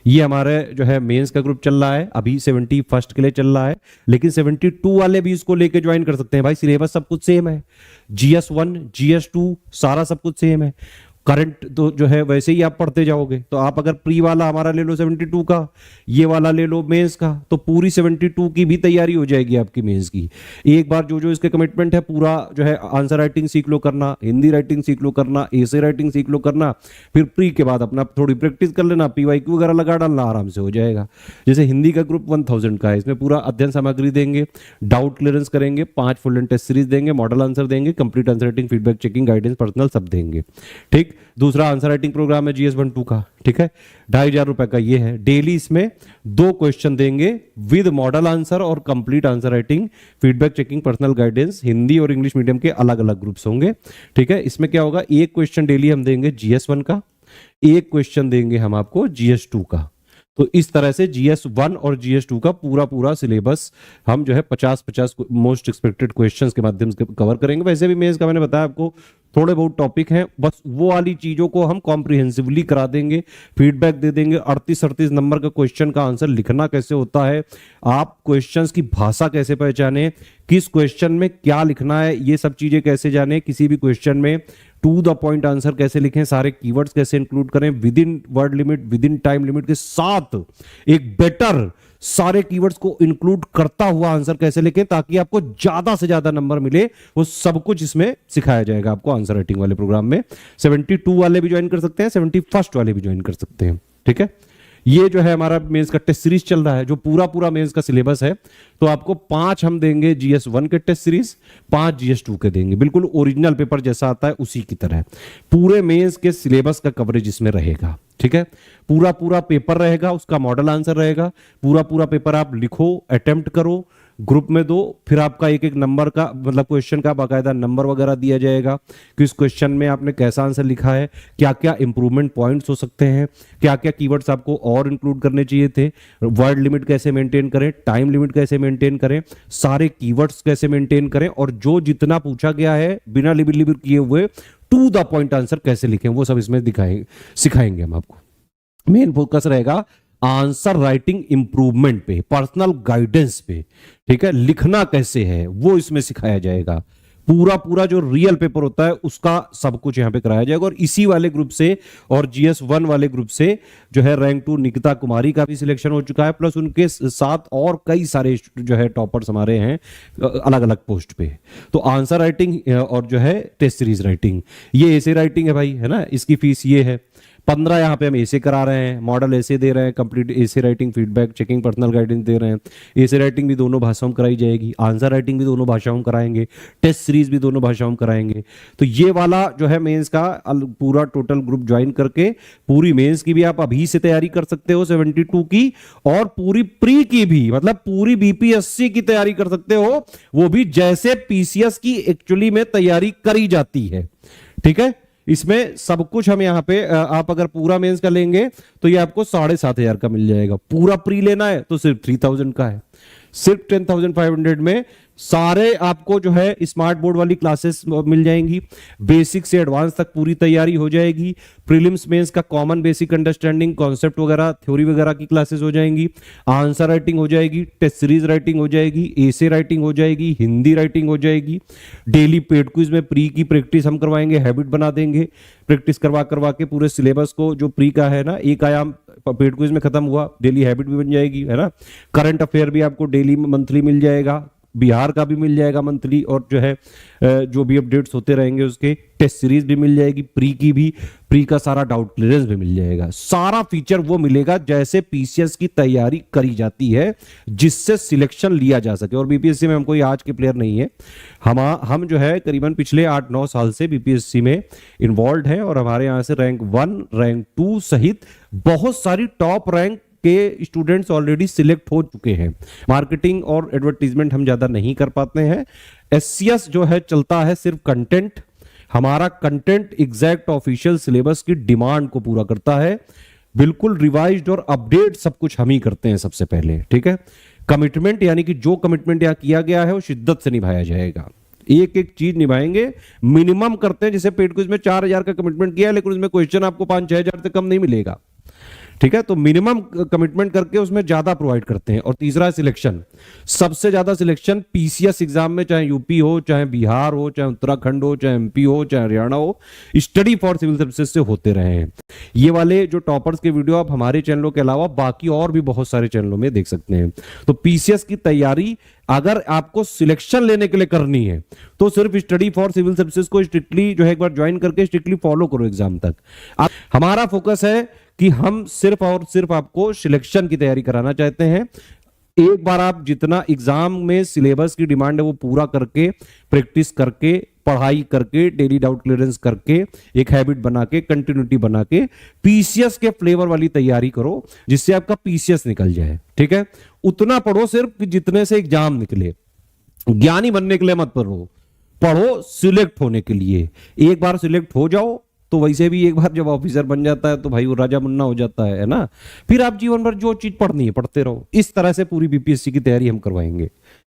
ये हमारे जो है मेंस का ग्रुप चल रहा है, अभी 71 के लिए चल रहा है, लेकिन 72 वाले भी इसको लेके ज्वाइन कर सकते हैं। भाई सिलेबस सब कुछ सेम है, GS1 GS2 सारा सब कुछ सेम है। करंट तो जो है वैसे ही आप पढ़ते जाओगे। तो आप अगर प्री वाला हमारा ले लो 72 का, ये वाला ले लो मेंस का, तो पूरी 72 की भी तैयारी हो जाएगी आपकी मेंस की। एक बार जो जो इसके कमिटमेंट है पूरा जो है आंसर राइटिंग सीख लो करना, हिंदी राइटिंग सीख लो करना, एसे राइटिंग सीख लो करना, फिर प्री के बाद अपना थोड़ी प्रैक्टिस कर लेना, पीवाईक्यू वगैरह लगा डालना, आराम से हो जाएगा। जैसे हिंदी का ग्रुप 1000 का है, इसमें पूरा अध्ययन सामग्री देंगे, डाउट क्लियरेंस करेंगे, 5 फुल एंड टेस्ट सीरीज देंगे, मॉडल आंसर देंगे, complete answer writing, feedback checking, guidance, personal सब देंगे। ठीक। दूसरा आंसर राइटिंग प्रोग्राम है GS1-2 का, ठीक है, 2500 रुपए का ये है। डेली इसमें 2 क्वेश्चन देंगे विद मॉडल आंसर और complete answer writing, feedback checking, personal guidance. Hindi और इंग्लिश मीडियम के अलग अलग ग्रुप्स होंगे, ठीक है। इसमें क्या होगा, एक क्वेश्चन डेली हम देंगे GS1 का, एक क्वेश्चन देंगे हम आपको GS2 का। तो इस तरह से GS1 और GS2 का पूरा पूरा सिलेबस हम जो है 50-50 मोस्ट एक्सपेक्टेड क्वेश्चंस के माध्यम से कवर करेंगे। वैसे भी मेंस का मैंने बताया आपको थोड़े बहुत टॉपिक हैं, बस वो वाली चीजों को हम कॉम्प्रिहेंसिवली करा देंगे, फीडबैक दे देंगे। 38-38 नंबर का क्वेश्चन का आंसर लिखना कैसे होता है, आप क्वेश्चंस की भाषा कैसे पहचाने, किस क्वेश्चन में क्या लिखना है, ये सब चीजें कैसे जाने, किसी भी क्वेश्चन में टू द पॉइंट आंसर कैसे लिखें, सारे कीवर्ड्स कैसे इंक्लूड करें, with in word limit, with in time limit के साथ एक बेटर सारे कीवर्ड्स को इंक्लूड करता हुआ आंसर कैसे लिखें ताकि आपको ज्यादा से ज्यादा नंबर मिले, वो सब कुछ इसमें सिखाया जाएगा आपको आंसर राइटिंग वाले प्रोग्राम में। 72 वाले भी ज्वाइन कर सकते हैं, 71st वाले भी ज्वाइन कर सकते हैं, ठीक है। ये जो है हमारा मेंस का टेस्ट सीरीज चल रहा है, जो पूरा पूरा मेंस का सिलेबस है। तो आपको 5 हम देंगे GS1 के टेस्ट सीरीज, 5 GS2 के देंगे, बिल्कुल ओरिजिनल पेपर जैसा आता है उसी की तरह पूरे मेंस के सिलेबस का कवरेज इसमें रहेगा, ठीक है। पूरा पूरा पेपर रहेगा, उसका मॉडल आंसर रहेगा, पूरा पूरा पेपर आप लिखो, अटेम्प्ट करो, ग्रुप में दो, फिर आपका एक एक नंबर का मतलब क्वेश्चन का बाकायदा नंबर वगैरह दिया जाएगा कि इस क्वेश्चन में आपने कैसा आंसर लिखा है, क्या क्या इंप्रूवमेंट पॉइंट्स हो सकते हैं, क्या क्या कीवर्ड्स आपको और इंक्लूड करने चाहिए थे, वर्ड लिमिट कैसे मेंटेन करें, टाइम लिमिट कैसे मेंटेन करें, सारे कीवर्ड्स कैसे मेंटेन करें, और जो जितना पूछा गया है बिना लिबिर लिबिर किए हुए टू द पॉइंट आंसर कैसे लिखें, वो सब इसमें सिखाएंगे हम आपको। मेन फोकस रहेगा आंसर राइटिंग इंप्रूवमेंट पे, पर्सनल गाइडेंस पे, ठीक है। लिखना कैसे है वो इसमें सिखाया जाएगा। पूरा पूरा जो रियल पेपर होता है उसका सब कुछ यहां पे कराया जाएगा। और इसी वाले ग्रुप से और GS1 वाले ग्रुप से जो है रैंक 2 निकिता कुमारी का भी सिलेक्शन हो चुका है, प्लस उनके साथ और कई सारे जो है टॉपर्स हमारे हैं अलग अलग पोस्ट पे। तो आंसर राइटिंग और जो है टेस्ट सीरीज राइटिंग, ये ऐसे राइटिंग है भाई, है ना। इसकी फीस ये है 15 यहाँ पे हम ऐसे करा रहे हैं, मॉडल ऐसे दे रहे हैं, कंप्लीट ऐसे writing, feedback checking, personal guidance दे रहे हैं। ऐसे राइटिंग भी दोनों भाषाओं में कराई जाएगी, आंसर राइटिंग भी दोनों भाषाओं में कराएंगे, टेस्ट सीरीज भी दोनों भाषाओं में कराएंगे। तो ये वाला जो है मेंस का पूरा टोटल ग्रुप ज्वाइन करके पूरी मेंस की भी आप अभी से तैयारी कर सकते हो 72 की, और पूरी प्री की भी, मतलब पूरी BPSC की तैयारी कर सकते हो, वो भी जैसे PCS की एक्चुअली में तैयारी करी जाती है, ठीक है। इसमें सब कुछ हम यहाँ पे आप अगर पूरा मेंस का लेंगे तो ये आपको 7500 का मिल जाएगा। पूरा प्री लेना है तो सिर्फ 3000 का है। सिर्फ 10,500 में सारे आपको जो है स्मार्ट बोर्ड वाली क्लासेस मिल जाएंगी, बेसिक से एडवांस तक पूरी तैयारी हो जाएगी। प्रीलिम्स मेंस का कॉमन बेसिक अंडरस्टैंडिंग, कॉन्सेप्ट वगैरह, थ्योरी वगैरह की क्लासेस हो जाएंगी, आंसर राइटिंग हो जाएगी, टेस्ट सीरीज राइटिंग हो जाएगी, एसे राइटिंग हो जाएगी, हिंदी राइटिंग हो जाएगी। डेली पेड क्विज में प्री की प्रैक्टिस हम करवाएंगे, हैबिट बना देंगे, प्रैक्टिस करवा करवा के पूरे सिलेबस को जो प्री का है ना, एक आयाम पेड क्विज में खत्म हुआ, डेली हैबिट भी बन जाएगी, है ना। करंट अफेयर भी आपको डेली मंथली मिल जाएगा, बिहार का भी मिल जाएगा मंथली, और जो है जो भी अपडेट्स होते रहेंगे उसके, टेस्ट सीरीज भी मिल जाएगी, प्री की भी, प्री का सारा डाउट क्लियरेंस भी मिल जाएगा। सारा फीचर वो मिलेगा जैसे PCS की तैयारी करी जाती है, जिससे सिलेक्शन लिया जा सके। और BPSC में हम कोई आज के प्लेयर नहीं है, हम जो है करीबन पिछले 8-9 साल से BPSC में इन्वॉल्व हैं, और हमारे यहाँ से रैंक 1, रैंक 2 सहित बहुत सारी टॉप रैंक के स्टूडेंट्स ऑलरेडी सिलेक्ट हो चुके हैं। मार्केटिंग और एडवर्टीजमेंट हम ज्यादा नहीं कर पाते हैं। SCS जो है चलता है सिर्फ कंटेंट, हमारा कंटेंट एग्जैक्ट ऑफिशियल सिलेबस की डिमांड को पूरा करता है, बिल्कुल रिवाइज्ड और अपडेट सब कुछ हम ही करते हैं सबसे पहले, ठीक है। कमिटमेंट यानी कि जो कमिटमेंट यहां किया गया है वो शिद्दत से निभाया जाएगा, एक एक चीज निभाएंगे, मिनिमम करते हैं। जैसे पेड क्विज में 4000 का कमिटमेंट किया है, लेकिन उसमें क्वेश्चन आपको 5-6 हजार से कम नहीं मिलेगा, ठीक है, तो मिनिमम कमिटमेंट करके उसमें ज्यादा प्रोवाइड करते हैं। और तीसरा है सिलेक्शन, सबसे ज्यादा सिलेक्शन पीसीएस एग्जाम में, चाहे यूपी हो, चाहे बिहार हो, चाहे उत्तराखंड हो, चाहे एमपी हो, चाहे हरियाणा हो, स्टडी फॉर सिविल सर्विसेज से होते रहे हैं। ये वाले जो टॉपर्स के वीडियो आप हमारे चैनलों के अलावा बाकी और भी बहुत सारे चैनलों में देख सकते हैं। तो पीसीएस की तैयारी अगर आपको सिलेक्शन लेने के लिए करनी है तो सिर्फ स्टडी फॉर सिविल सर्विसेज को स्ट्रिक्टली जो है एक बार ज्वाइन करके स्ट्रिक्टली फॉलो करो एग्जाम तक। हमारा फोकस है कि हम सिर्फ और सिर्फ आपको सिलेक्शन की तैयारी कराना चाहते हैं। एक बार आप जितना एग्जाम में सिलेबस की डिमांड है वो पूरा करके, प्रैक्टिस करके, पढ़ाई करके, डेली डाउट क्लियरेंस करके, एक हैबिट बना के, कंटिन्यूटी बना के पीसीएस के फ्लेवर वाली तैयारी करो जिससे आपका पीसीएस निकल जाए। ठीक है, उतना पढ़ो सिर्फ जितने से एग्जाम निकले। ज्ञानी बनने के लिए मत पढ़ो, पढ़ो सिलेक्ट होने के लिए। एक बार सिलेक्ट हो जाओ तो वैसे भी एक बार जब ऑफिसर बन जाता है तो भाई वो राजा मुन्ना हो जाता है ना। फिर आप जीवन भर जो चीज पढ़नी है पढ़ते रहो। इस तरह से पूरी बीपीएससी की तैयारी हम करवाएंगे।